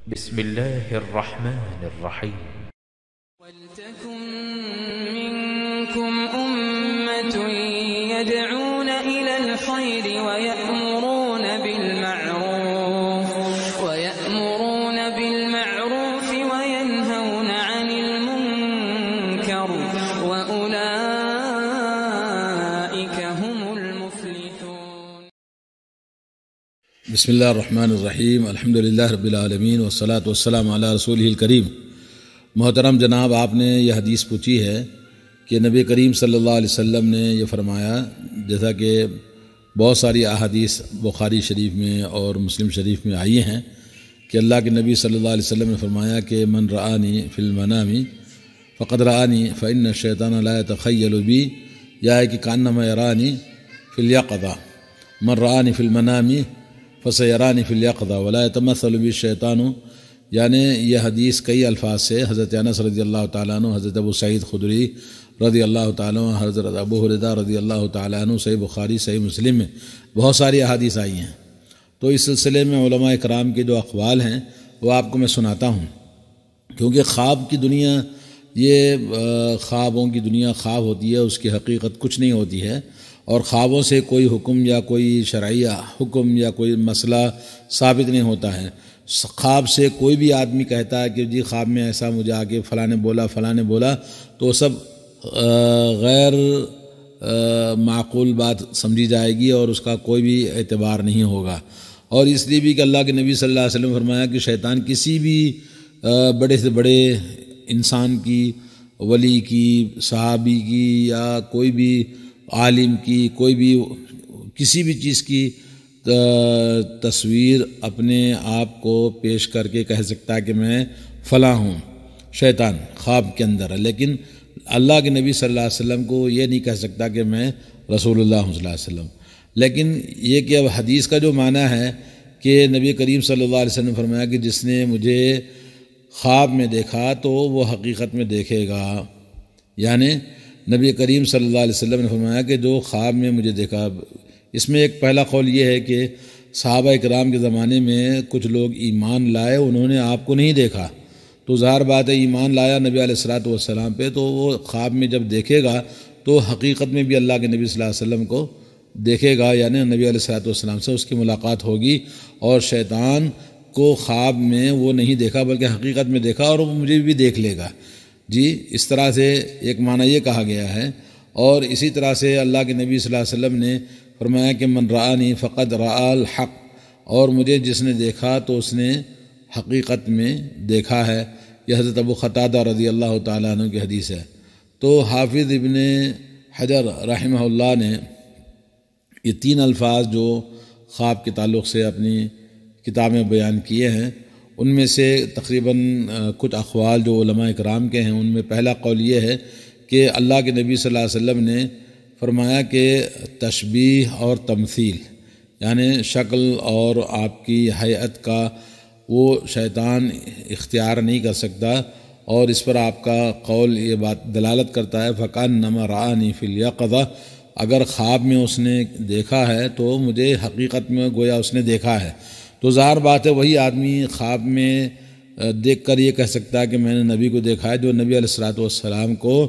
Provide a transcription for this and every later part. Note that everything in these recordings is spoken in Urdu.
بسم الله الرحمن الرحيم. ولتكن منكم أمة يدعون إلى الخير ويأمرون بالمعروف وينهون عن المنكر وأولئك هم المفلحون. بسم اللہ الرحمن الرحیم. الحمدللہ رب العالمین والصلاة والسلام علی رسولہ الکریم. محترم جناب، آپ نے یہ حدیث پوچھی ہے کہ نبی کریم صلی اللہ علیہ وسلم نے یہ فرمایا، جیسا کہ بہت ساری احادیث بخاری شریف میں اور مسلم شریف میں آئی ہیں کہ اللہ کے نبی صلی اللہ علیہ وسلم نے فرمایا کہ من رآنی فی المنام فقد رآنی فإن الشیطان لا يتخیل بی، یا ہے کہ کأنما یرانی فی الیقظہ، من رآنی فی المنام فسیرانی فی الیقظہ ولا یتمثل بی الشیطان. یعنی یہ حدیث کئی الفاظ سے حضرت انس رضی اللہ تعالیٰ عنہ، حضرت ابو سعید خدری رضی اللہ تعالیٰ عنہ، حضرت ابو ہریرہ رضی اللہ تعالیٰ عنہ، صحیح بخاری صحیح مسلم میں بہت ساری احادیث آئی ہیں. تو اس سلسلے میں علماء اکرام کے جو اقوال ہیں وہ آپ کو میں سناتا ہوں، کیونکہ خواب کی دنیا، یہ خوابوں کی دنیا خواب ہوتی ہے، اس کی حقیقت کچھ نہیں ہوتی ہے، اور خوابوں سے کوئی حکم یا کوئی شرعی حکم یا کوئی مسئلہ ثابت نہیں ہوتا ہے. خواب سے کوئی بھی آدمی کہتا ہے کہ جی خواب میں ایسا مجھے آگے فلاں نے بولا، تو سب غیر معقول بات سمجھی جائے گی اور اس کا کوئی بھی اعتبار نہیں ہوگا. اور اس لیے بھی کہ اللہ کے نبی صلی اللہ علیہ وسلم نے فرمایا کہ شیطان کسی بھی بڑے سے بڑے انسان کی، ولی کی، صحابی کی، یا کوئی بھی عالم کی، کوئی بھی کسی بھی چیز کی تصویر اپنے آپ کو پیش کر کے کہہ سکتا ہے کہ میں فلاں ہوں. شیطان خواب کے اندر ہے، لیکن اللہ کے نبی صلی اللہ علیہ وسلم کو یہ نہیں کہہ سکتا کہ میں رسول اللہ صلی اللہ علیہ وسلم. لیکن یہ کہ اب حدیث کا جو معنی ہے کہ نبی کریم صلی اللہ علیہ وسلم نے فرمایا کہ جس نے مجھے خواب میں دیکھا تو وہ حقیقت میں دیکھے گا. یعنی نبی کریم صلی اللہ علیہ وسلم نے فرمایا کہ جو خواب میں مجھے دیکھا. اس میں ایک پہلا قول یہ ہے کہ صحابہ اکرام کے زمانے میں کچھ لوگ ایمان لائے، انہوں نے آپ کو نہیں دیکھا، تو ظاہر بات ہے ایمان لایا نبی علیہ الصلوۃ والسلام پہ، تو وہ خواب میں جب دیکھے گا تو حقیقت میں بھی اللہ کے نبی صلی اللہ علیہ وسلم کو دیکھے گا. یعنی نبی علیہ الصلوۃ والسلام سے اس کی ملاقات ہوگی، اور شیطان کو خواب میں وہ نہیں دیکھا بلکہ حقیقت میں دیکھا، اور وہ مجھے بھی دیکھ لے گا. جی اس طرح سے ایک معنی یہ کہا گیا ہے. اور اسی طرح سے اللہ کے نبی صلی اللہ علیہ وسلم نے فرمایا کہ من رآنی فقد رآ الحق، اور مجھے جس نے دیکھا تو اس نے حقیقت میں دیکھا ہے. یہ حضرت ابو قتادہ رضی اللہ تعالیٰ عنہ کی حدیث ہے. تو حافظ ابن حجر رحمہ اللہ نے یہ تین الفاظ جو خواب کے تعلق سے اپنی کتاب میں بیان کیے ہیں، ان میں سے تقریباً کچھ اقوال جو علماء اکرام کے ہیں، ان میں پہلا قول یہ ہے کہ اللہ کے نبی صلی اللہ علیہ وسلم نے فرمایا کہ تشبیہ اور تمثیل، یعنی شکل اور آپ کی ہیئت کا وہ شیطان اختیار نہیں کر سکتا. اور اس پر آپ کا قول یہ بات دلالت کرتا ہے فَكَأَنَّمَا رَآنِي فِي الْيَقظَةِ، اگر خواب میں اس نے دیکھا ہے تو مجھے حقیقت میں گویا اس نے دیکھا ہے. تو ظاہر بات ہے وہی آدمی خواب میں دیکھ کر یہ کہہ سکتا ہے کہ میں نے نبی کو دیکھا ہے، جو نبی علیہ الصلوۃ والسلام کو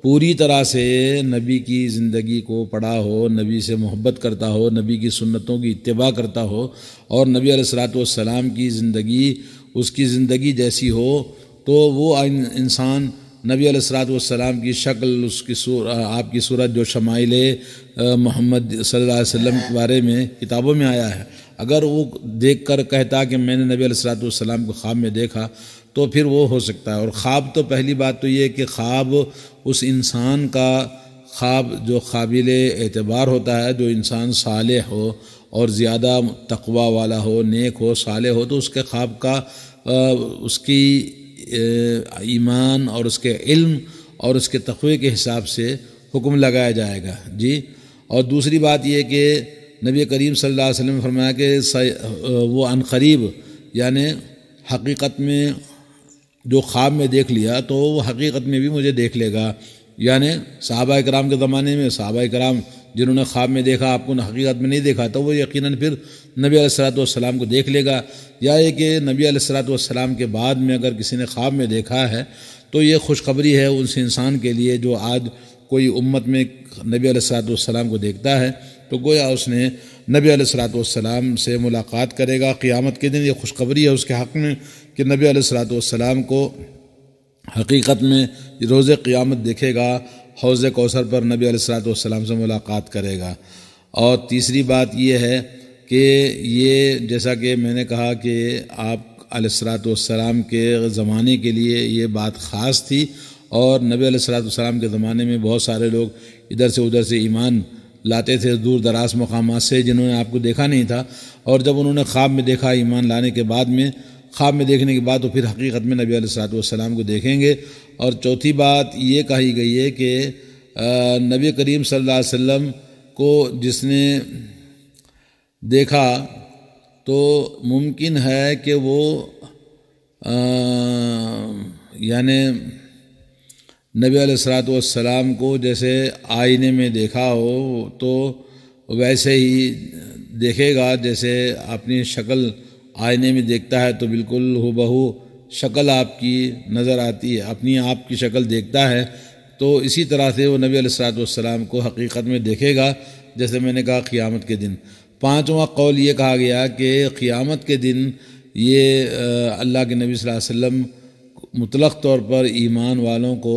پوری طرح سے نبی کی زندگی کو پڑھا ہو، نبی سے محبت کرتا ہو، نبی کی سنتوں کی اتباع کرتا ہو، اور نبی علیہ الصلوۃ والسلام کی زندگی اس کی زندگی جیسی ہو، تو وہ انسان نبی علیہ الصلوۃ والسلام کی شکل، اس کی آپ کی صورت، جو شمائل محمد صلی اللہ علیہ وسلم کے بارے میں کتابوں میں آیا ہے، اگر وہ دیکھ کر کہتا کہ میں نے نبی علیہ الصلوۃ والسلام کو خواب میں دیکھا تو پھر وہ ہو سکتا ہے. اور خواب تو پہلی بات تو یہ کہ خواب اس انسان کا خواب جو قابل اعتبار ہوتا ہے، جو انسان صالح ہو اور زیادہ تقوی والا ہو، نیک ہو، صالح ہو، تو اس کے خواب کا اس کی ایمان اور اس کے علم اور اس کے تقوی کے حساب سے حکم لگایا جائے گا. جی اور دوسری بات یہ کہ نبی کریم صلی اللہ علیہ وسلم نے فرمایا کہ وہ عن قریب، یعنی حقیقت میں جو خواب میں دیکھ لیا تو وہ حقیقت میں بھی مجھے دیکھ لے گا. یعنی صحابہ اکرام کے زمانے میں صحابہ اکرام جنہوں نے خواب میں دیکھا آپ کو حقیقت میں نہیں دیکھا، تو وہ یقیناً پھر نبی علیہ الصلوۃ والسلام کو دیکھ لے گا، یا یہ کہ نبی علیہ الصلوۃ والسلام کے بعد میں اگر کسی نے خواب میں دیکھا ہے تو یہ خوشخبری ہے اس انسان کے لیے جو آج کوئی امت میں نبی علیہ الصلوۃ والسلام کو دیکھتا ہے تو گویا اس نے نبی علیہ الصلوۃ والسلام سے ملاقات کرے گا قیامت کے دن۔ یہ خوشخبری ہے اس کے حق میں کہ نبی علیہ الصلوۃ والسلام کو حقیقت میں روز قیامت دیکھے گا، حوض کوثر پر نبی علیہ الصلوۃ والسلام سے ملاقات کرے گا۔ اور تیسری بات یہ ہے کہ یہ جیسا کہ میں نے کہا کہ آپ علیہ الصلوۃ والسلام کے زمانے کے لیے یہ بات خاص تھی، اور نبی علیہ الصلوۃ والسلام کے زمانے میں بہت سارے لوگ ادھر سے ادھر سے ایمان لاتے تھے دور دراز مقامات سے، جنہوں نے آپ کو دیکھا نہیں تھا، اور جب انہوں نے خواب میں دیکھا ایمان لانے کے بعد میں، خواب میں دیکھنے کے بعد تو پھر حقیقت میں نبی علیہ الصلوۃ والسلام کو دیکھیں گے۔ اور چوتھی بات یہ کہی گئی ہے کہ نبی کریم صلی اللہ علیہ وسلم کو جس نے دیکھا تو ممکن ہے کہ وہ یعنی نبی علیہ الصلوۃ والسلام کو جیسے آئینے میں دیکھا ہو تو ویسے ہی دیکھے گا جیسے اپنی شکل آئینے میں دیکھتا ہے تو بالکل ہو بہو شکل آپ کی نظر آتی ہے، اپنی آپ کی شکل دیکھتا ہے، تو اسی طرح سے وہ نبی علیہ الصلوۃ والسلام کو حقیقت میں دیکھے گا، جیسے میں نے کہا قیامت کے دن۔ پانچواں قول یہ کہا گیا کہ قیامت کے دن یہ اللہ کے نبی صلی اللہ علیہ وسلم مطلق طور پر ایمان والوں کو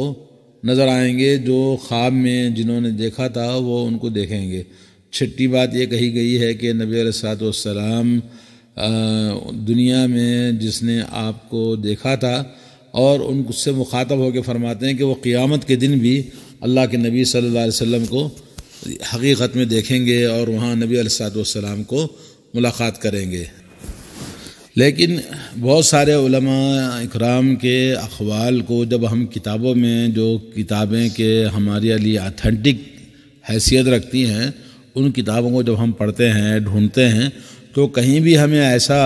نظر آئیں گے، جو خواب میں جنہوں نے دیکھا تھا وہ ان کو دیکھیں گے۔ چھٹی بات یہ کہی گئی ہے کہ نبی علیہ الصلوۃ والسلام دنیا میں جس نے آپ کو دیکھا تھا اور ان سے مخاطب ہو کے فرماتے ہیں کہ وہ قیامت کے دن بھی اللہ کے نبی صلی اللہ علیہ وسلم کو حقیقت میں دیکھیں گے اور وہاں نبی علیہ الصلوۃ والسلام کو ملاقات کریں گے۔ لیکن بہت سارے علماء اکرام کے اقوال کو جب ہم کتابوں میں جو کتابیں کہ ہمارے لیے اتھینٹک حیثیت رکھتی ہیں ان کتابوں کو جب ہم پڑھتے ہیں ڈھونڈتے ہیں تو کہیں بھی ہمیں ایسا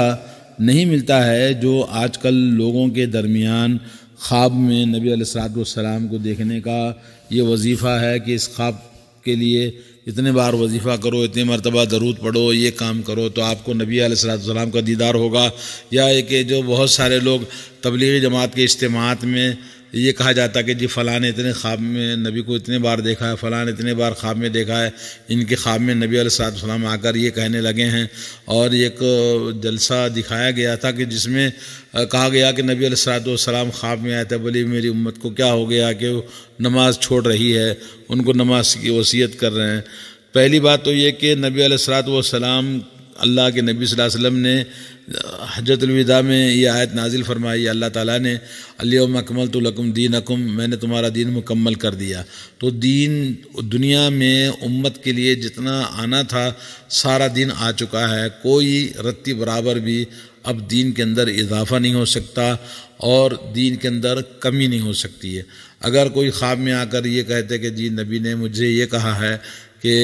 نہیں ملتا ہے جو آج کل لوگوں کے درمیان خواب میں نبی علیہ الصلوۃ والسلام کو دیکھنے کا یہ وظیفہ ہے کہ اس خواب کے لیے اتنے بار وظیفہ کرو، اتنی مرتبہ درود پڑھو، یہ کام کرو تو آپ کو نبی علیہ الصلوۃ والسلام کا دیدار ہوگا، یا کہ جو بہت سارے لوگ تبلیغی جماعت کے اجتماعات میں یہ کہا جاتا کہ جی فلاں نے اتنے خواب میں نبی کو اتنے بار دیکھا ہے، فلاں نے اتنے بار خواب میں دیکھا ہے، ان کے خواب میں نبی علیہ الصلوۃ والسلام آ کر یہ کہنے لگے ہیں۔ اور ایک جلسہ دکھایا گیا تھا کہ جس میں کہا گیا کہ نبی علیہ الصلوۃ والسلام خواب میں آئے تھے، بولی میری امت کو کیا ہو گیا کہ وہ نماز چھوڑ رہی ہے، ان کو نماز کی وصیت کر رہے ہیں۔ پہلی بات تو یہ کہ نبی علیہ الصلوۃ والسلام اللہ کے نبی صلی اللہ علیہ وسلم نے حجۃ الوداع میں یہ آیت نازل فرمائی، اللہ تعالیٰ نے الیوم اکملت لکم دینکم، میں نے تمہارا دین مکمل کر دیا۔ تو دین دنیا میں امت کے لیے جتنا آنا تھا سارا دین آ چکا ہے، کوئی رتی برابر بھی اب دین کے اندر اضافہ نہیں ہو سکتا اور دین کے اندر کمی نہیں ہو سکتی ہے۔ اگر کوئی خواب میں آ کر یہ کہتے کہ جی نبی نے مجھے یہ کہا ہے کہ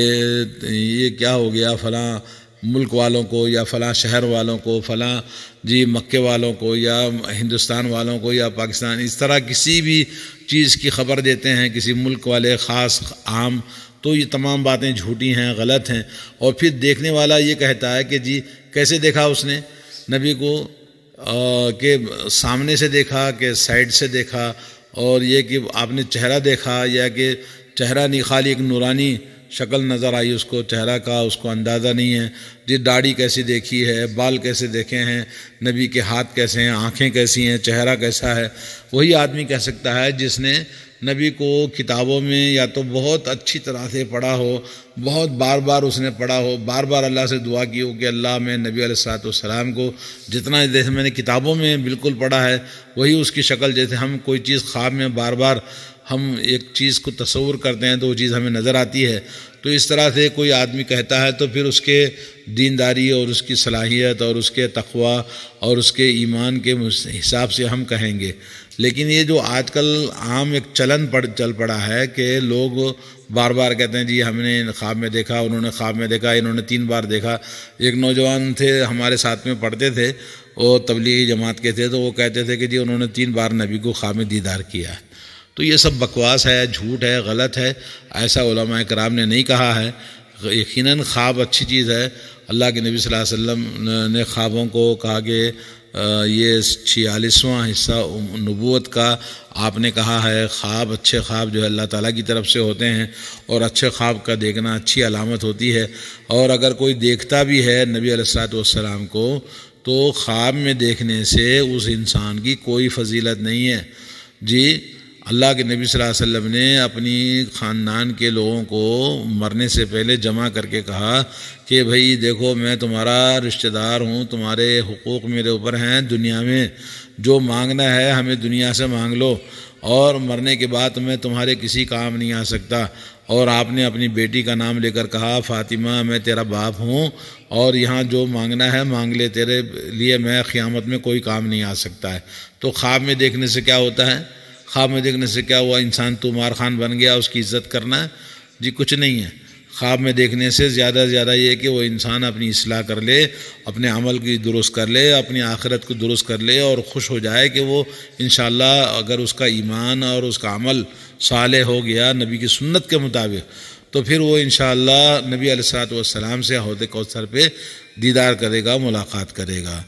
یہ کیا ہو گیا فلاں ملک والوں کو یا فلاں شہر والوں کو، فلاں جی مکے والوں کو یا ہندوستان والوں کو یا پاکستان، اس طرح کسی بھی چیز کی خبر دیتے ہیں کسی ملک والے خاص عام، تو یہ تمام باتیں جھوٹی ہیں، غلط ہیں۔ اور پھر دیکھنے والا یہ کہتا ہے کہ جی کیسے دیکھا اس نے نبی کو، کہ سامنے سے دیکھا کہ سائڈ سے دیکھا، اور یہ کہ آپ نے چہرہ دیکھا یا کہ چہرہ نہیں خالی ایک نورانی شکل نظر آئی اس کو، چہرہ کا اس کو اندازہ نہیں ہے، جی داڑھی کیسی دیکھی ہے، بال کیسے دیکھے ہیں، نبی کے ہاتھ کیسے ہیں، آنکھیں کیسی ہیں، چہرہ کیسا ہے، وہی آدمی کہہ سکتا ہے جس نے نبی کو کتابوں میں یا تو بہت اچھی طرح سے پڑھا ہو، بہت بار بار اس نے پڑھا ہو، بار بار اللہ سے دعا کی ہو کہ اللہ میں نبی علیہ الصلوۃ والسلام کو جتنا جیسے میں نے کتابوں میں بالکل پڑھا ہے وہی اس کی شکل، جیسے ہم کوئی چیز خواب میں بار بار ہم ایک چیز کو تصور کرتے ہیں تو وہ چیز ہمیں نظر آتی ہے، تو اس طرح سے کوئی آدمی کہتا ہے تو پھر اس کے دینداری اور اس کی صلاحیت اور اس کے تقوی اور اس کے ایمان کے حساب سے ہم کہیں گے۔ لیکن یہ جو آج کل عام ایک چلن چل پڑا ہے کہ لوگ بار بار کہتے ہیں جی ہم نے خواب میں دیکھا، انہوں نے خواب میں دیکھا، انہوں نے 3 بار دیکھا۔ ایک نوجوان تھے ہمارے ساتھ میں پڑھتے تھے، وہ تبلیغی جماعت کے تھے، تو وہ کہتے تھے کہ جی انہوں نے 3 بار نبی کو خواب میں دیدار کیا ہے۔ تو یہ سب بکواس ہے، جھوٹ ہے، غلط ہے، ایسا علماء کرام نے نہیں کہا ہے۔ یقیناً خواب اچھی چیز ہے، اللہ کے نبی صلی اللہ علیہ وسلم نے خوابوں کو کہا کہ یہ 46واں حصہ نبوت کا آپ نے کہا ہے، خواب اچھے خواب جو ہے اللہ تعالیٰ کی طرف سے ہوتے ہیں، اور اچھے خواب کا دیکھنا اچھی علامت ہوتی ہے۔ اور اگر کوئی دیکھتا بھی ہے نبی علیہ الصلوۃ والسلام کو، تو خواب میں دیکھنے سے اس انسان کی کوئی فضیلت نہیں ہے۔ جی اللہ کے نبی صلی اللہ علیہ وسلم نے اپنی خاندان کے لوگوں کو مرنے سے پہلے جمع کر کے کہا کہ بھئی دیکھو میں تمہارا رشتہ دار ہوں، تمہارے حقوق میرے اوپر ہیں دنیا میں، جو مانگنا ہے ہمیں دنیا سے مانگ لو، اور مرنے کے بعد میں تمہارے کسی کام نہیں آ سکتا۔ اور آپ نے اپنی بیٹی کا نام لے کر کہا فاطمہ میں تیرا باپ ہوں، اور یہاں جو مانگنا ہے مانگ لے، تیرے لیے میں قیامت میں کوئی کام نہیں آ سکتا ہے۔ تو خواب میں دیکھنے سے کیا ہوتا ہے؟ خواب میں دیکھنے سے کیا ہوا؟ انسان مار خان بن گیا، اس کی عزت کرنا ہے؟ جی کچھ نہیں ہے۔ خواب میں دیکھنے سے زیادہ سے زیادہ یہ کہ وہ انسان اپنی اصلاح کر لے، اپنے عمل کی درست کر لے، اپنی آخرت کو درست کر لے، اور خوش ہو جائے کہ وہ انشاءاللہ اگر اس کا ایمان اور اس کا عمل صالح ہو گیا نبی کی سنت کے مطابق، تو پھر وہ انشاءاللہ نبی علیہ الصلوۃ والسلام سے حوض کوثر پہ دیدار کرے گا، ملاقات کرے گا۔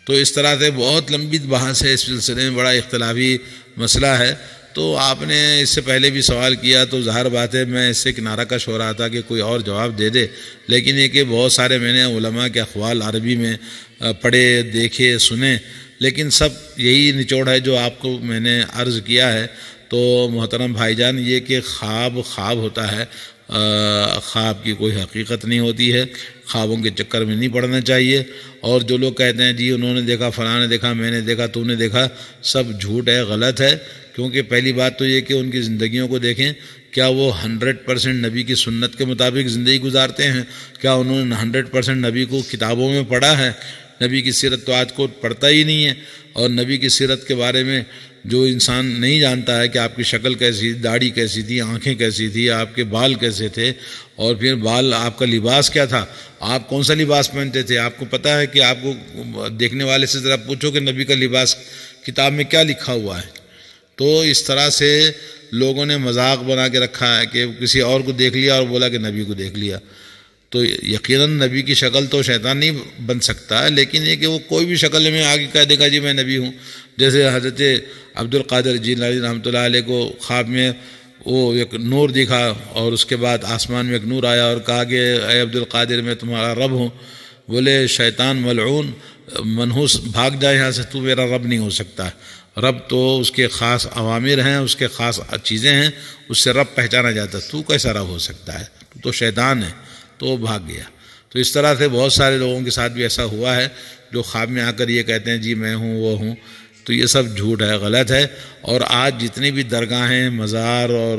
تو اس طرح سے بہت لمبی بحث ہے اس سلسلے میں، بڑا اختلافی مسئلہ ہے۔ تو آپ نے اس سے پہلے بھی سوال کیا، تو ظاہر بات ہے میں اس سے کنارہ کش ہو رہا تھا کہ کوئی اور جواب دے دے، لیکن یہ کہ بہت سارے میں نے علماء کے اقوال عربی میں پڑھے، دیکھے، سنے، لیکن سب یہی نچوڑ ہے جو آپ کو میں نے عرض کیا ہے۔ تو محترم بھائی جان، یہ کہ خواب ہوتا ہے، خواب کی کوئی حقیقت نہیں ہوتی ہے، خوابوں کے چکر میں نہیں پڑنا چاہیے۔ اور جو لوگ کہتے ہیں جی انہوں نے دیکھا، فلاں نے دیکھا، میں نے دیکھا، تو نے دیکھا، سب جھوٹ ہے، غلط ہے۔ کیونکہ پہلی بات تو یہ کہ ان کی زندگیوں کو دیکھیں، کیا وہ 100% نبی کی سنت کے مطابق زندگی گزارتے ہیں؟ کیا انہوں نے 100% نبی کو کتابوں میں پڑھا ہے؟ نبی کی سیرت تو آج کو پڑھتا ہی نہیں ہے۔ اور نبی کی سیرت کے بارے میں جو انسان نہیں جانتا ہے کہ آپ کی شکل کیسی، داڑھی کیسی تھی، آنکھیں کیسی تھی، آپ کے بال کیسے تھے، اور پھر آپ کا لباس کیا تھا، آپ کون سا لباس پہنتے تھے، آپ کو پتہ ہے کہ آپ کو دیکھنے والے سے ذرا پوچھو کہ نبی کا لباس کتاب میں کیا لکھا ہوا ہے۔ تو اس طرح سے لوگوں نے مذاق بنا کے رکھا ہے کہ کسی اور کو دیکھ لیا اور بولا کہ نبی کو دیکھ لیا۔ تو یقیناً نبی کی شکل تو شیطان نہیں بن سکتا، لیکن یہ کہ وہ کوئی بھی شکل میں آگے کہہ دے گا جی میں نبی ہوں۔ جیسے حضرت عبد القادر جیلانی رحمۃ اللہ علیہ کو خواب میں وہ ایک نور دکھا، اور اس کے بعد آسمان میں ایک نور آیا اور کہا کہ اے عبد القادر میں تمہارا رب ہوں۔ بولے شیطان ملعون منحوس، بھاگ جائے یہاں سے، تو میرا رب نہیں ہو سکتا۔ رب تو اس کے خاص اوامر ہیں، اس کے خاص چیزیں ہیں، اس سے رب پہچانا جاتا ہے، تو کیسا رب ہو سکتا ہے، تو شیطان ہے۔ تو وہ بھاگ گیا۔ تو اس طرح سے بہت سارے لوگوں کے ساتھ بھی ایسا ہوا ہے جو خواب میں آ کر یہ کہتے ہیں جی میں ہوں، وہ ہوں۔ تو یہ سب جھوٹ ہے، غلط ہے۔ اور آج جتنی بھی درگاہیں، مزار اور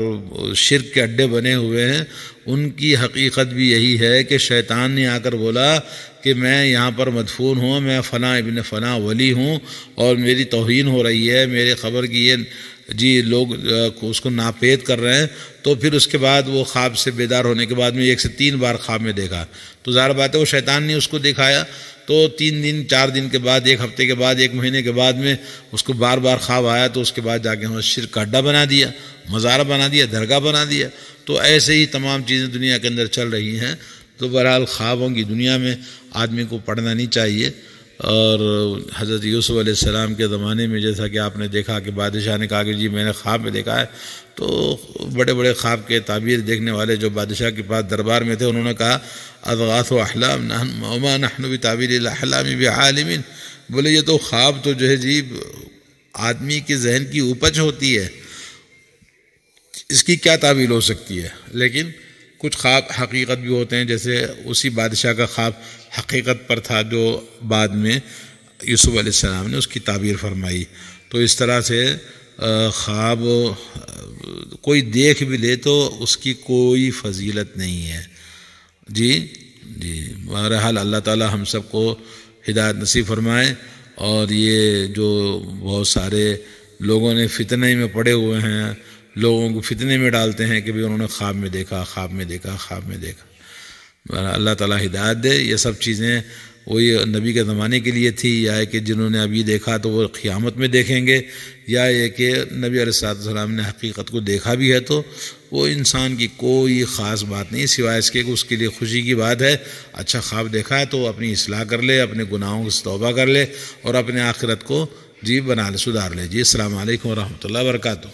شرک کے اڈے بنے ہوئے ہیں، ان کی حقیقت بھی یہی ہے کہ شیطان نے آ کر بولا کہ میں یہاں پر مدفون ہوں، میں فلاں ابن فلاں ولی ہوں، اور میری توہین ہو رہی ہے، میرے خبر کی یہ جی لوگ اس کو ناپید کر رہے ہیں۔ تو پھر اس کے بعد وہ خواب سے بیدار ہونے کے بعد میں 1 سے 3 بار خواب میں دیکھا، تو ظاہر بات ہے وہ شیطان نے اس کو دکھایا۔ تو 3 دن 4 دن کے بعد، 1 ہفتے کے بعد، 1 مہینے کے بعد میں اس کو بار بار خواب آیا، تو اس کے بعد جا کے ہم شرک کا اڈا بنا دیا، مزار بنا دیا، درگاہ بنا دیا۔ تو ایسے ہی تمام چیزیں دنیا کے اندر چل رہی ہیں۔ تو بہرحال خوابوں کی دنیا میں آدمی کو پڑھنا نہیں چاہیے۔ اور حضرت یوسف علیہ السلام کے زمانے میں جیسا کہ آپ نے دیکھا کہ بادشاہ نے کہا کہ جی میں نے خواب میں دیکھا ہے، تو بڑے بڑے خواب کے تعبیر دیکھنے والے جو بادشاہ کے پاس دربار میں تھے، انہوں نے کہا اضغاث احلام وما نحن بتعبیر الاحلام بعالمین۔ بولے یہ تو خواب تو جو ہے جی آدمی کے ذہن کی اپج ہوتی ہے، اس کی کیا تعبیر ہو سکتی ہے۔ لیکن کچھ خواب حقیقت بھی ہوتے ہیں، جیسے اسی بادشاہ کا خواب حقیقت پر تھا جو بعد میں یوسف علیہ السلام نے اس کی تعبیر فرمائی۔ تو اس طرح سے خواب کوئی دیکھ بھی لے تو اس کی کوئی فضیلت نہیں ہے۔ جی بہرحال اللہ تعالی ہم سب کو ہدایت نصیب فرمائے۔ اور یہ جو بہت سارے لوگوں نے فتنے میں پڑے ہوئے ہیں، لوگوں کو فتنے میں ڈالتے ہیں کہ بھی انہوں نے خواب میں دیکھا، خواب میں دیکھا، خواب میں دیکھا۔ اللہ تعالیٰ ہدایت دے۔ یہ سب چیزیں وہی نبی کے زمانے کے لیے تھی، یا کہ جنہوں نے ابھی دیکھا تو وہ قیامت میں دیکھیں گے، یا یہ کہ نبی علیہ الصلوۃ والسلام نے حقیقت کو دیکھا بھی ہے تو وہ انسان کی کوئی خاص بات نہیں سوائے اس کے کہ اس کے لیے خوشی کی بات ہے، اچھا خواب دیکھا ہے تو اپنی اصلاح کر لے، اپنے گناہوں سے توبہ کر لے اور اپنے آخرت کو بنا لے، سدھار لے۔ السلام علیکم ورحمۃ اللہ وبرکاتہ۔